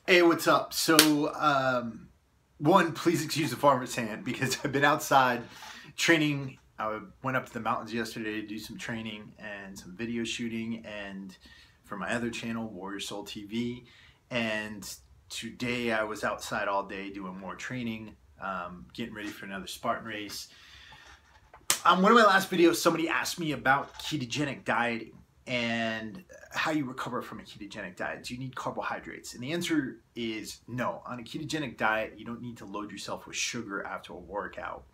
Hey, what's up? So, one, please excuse the farmer's hand because I've been outside training. I went up to the mountains yesterday to do some training and some video shooting and for my other channel, Warrior Soul TV. And today I was outside all day doing more training, getting ready for another Spartan race. On one of my last videos, somebody asked me about ketogenic dieting and how you recover from a ketogenic diet. Do you need carbohydrates? And the answer is no. On a ketogenic diet, you don't need to load yourself with sugar after a workout.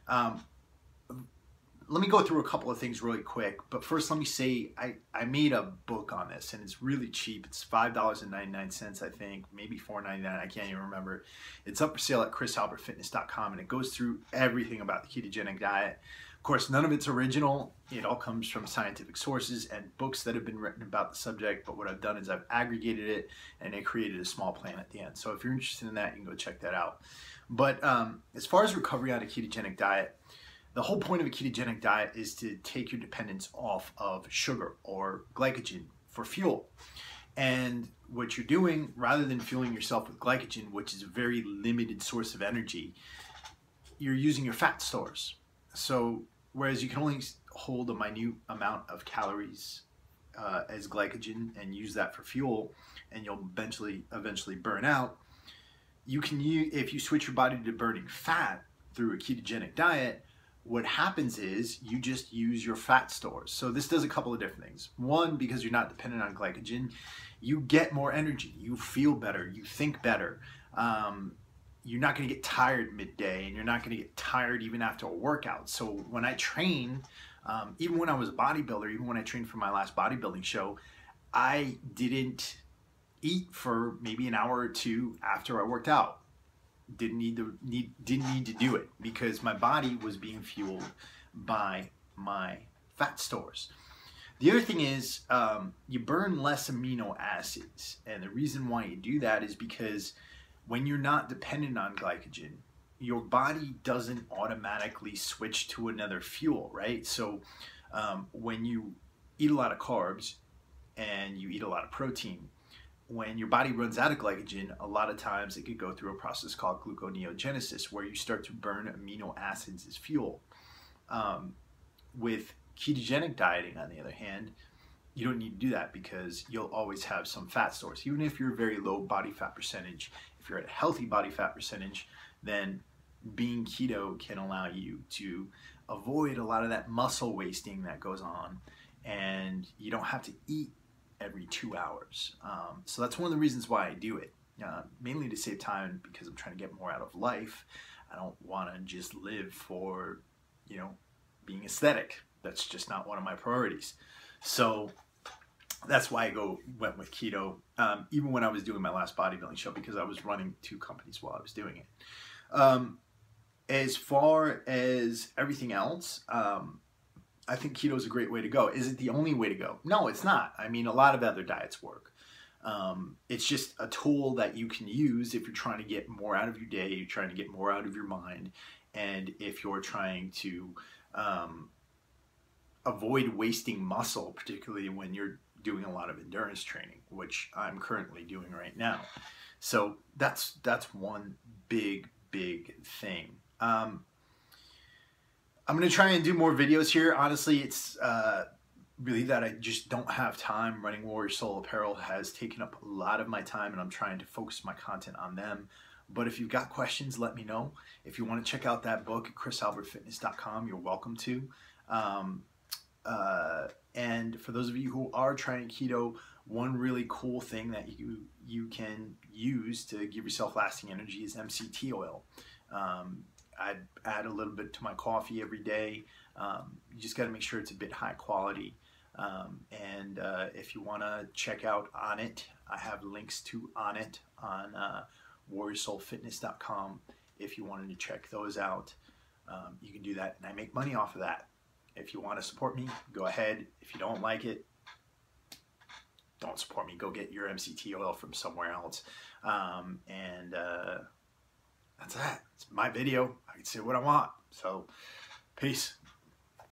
Let me go through a couple of things really quick, but first let me say I made a book on this and it's really cheap. It's $5.99, I think, maybe $4.99, I can't even remember. It's up for sale at chrisalbertfitness.com and it goes through everything about the ketogenic diet. Of course, none of it's original. It all comes from scientific sources and books that have been written about the subject, but what I've done is I've aggregated it and I created a small plan at the end. So if you're interested in that, you can go check that out. But as far as recovery on a ketogenic diet, the whole point of a ketogenic diet is to take your dependence off of sugar or glycogen for fuel. And what you're doing, rather than fueling yourself with glycogen, which is a very limited source of energy, you're using your fat stores. So whereas you can only hold a minute amount of calories as glycogen and use that for fuel, and you'll eventually burn out, you can use, if you switch your body to burning fat through a ketogenic diet, what happens is you just use your fat stores. So this does a couple of different things. One, because you're not dependent on glycogen, you get more energy, you feel better, you think better. You're not going to get tired midday, and you're not going to get tired even after a workout. So when I train, even when I was a bodybuilder, even when I trained for my last bodybuilding show, I didn't eat for maybe an hour or two after I worked out. Didn't need to do it because my body was being fueled by my fat stores. The other thing is you burn less amino acids, and the reason why you do that is because when you're not dependent on glycogen, your body doesn't automatically switch to another fuel, right? So when you eat a lot of carbs and you eat a lot of protein, when your body runs out of glycogen, a lot of times it could go through a process called gluconeogenesis, where you start to burn amino acids as fuel. With ketogenic dieting, on the other hand, you don't need to do that because you'll always have some fat stores. Even if you're a very low body fat percentage, if you're at a healthy body fat percentage, then being keto can allow you to avoid a lot of that muscle wasting that goes on, and you don't have to eat every 2 hours. So that's one of the reasons why I do it, mainly to save time because I'm trying to get more out of life. I don't want to just live for, being aesthetic. That's just not one of my priorities. So that's why I went with keto, even when I was doing my last bodybuilding show, because I was running 2 companies while I was doing it. As far as everything else, I think keto is a great way to go. Is it the only way to go? No, it's not. I mean, a lot of other diets work. It's just a tool that you can use if you're trying to get more out of your day, you're trying to get more out of your mind, and if you're trying to avoid wasting muscle, particularly when you're doing a lot of endurance training, which I'm currently doing right now. So that's one big thing. I'm going to try and do more videos here. Honestly, it's really that I just don't have time. Running Warrior Soul Apparel has taken up a lot of my time, and I'm trying to focus my content on them. But if you've got questions, let me know. If you want to check out that book at chrisalbertfitness.com, you're welcome to. And for those of you who are trying keto, one really cool thing that you can use to give yourself lasting energy is MCT oil. I add a little bit to my coffee every day. You just got to make sure it's a bit high quality. If you want to check out Onnit, I have links to Onnit on warriorsoulfitness.com. If you wanted to check those out, you can do that, and I make money off of that. If you want to support me, go ahead. If you don't like it, don't support me. Go get your MCT oil from somewhere else. That's that. It's my video. I can say what I want. So, peace.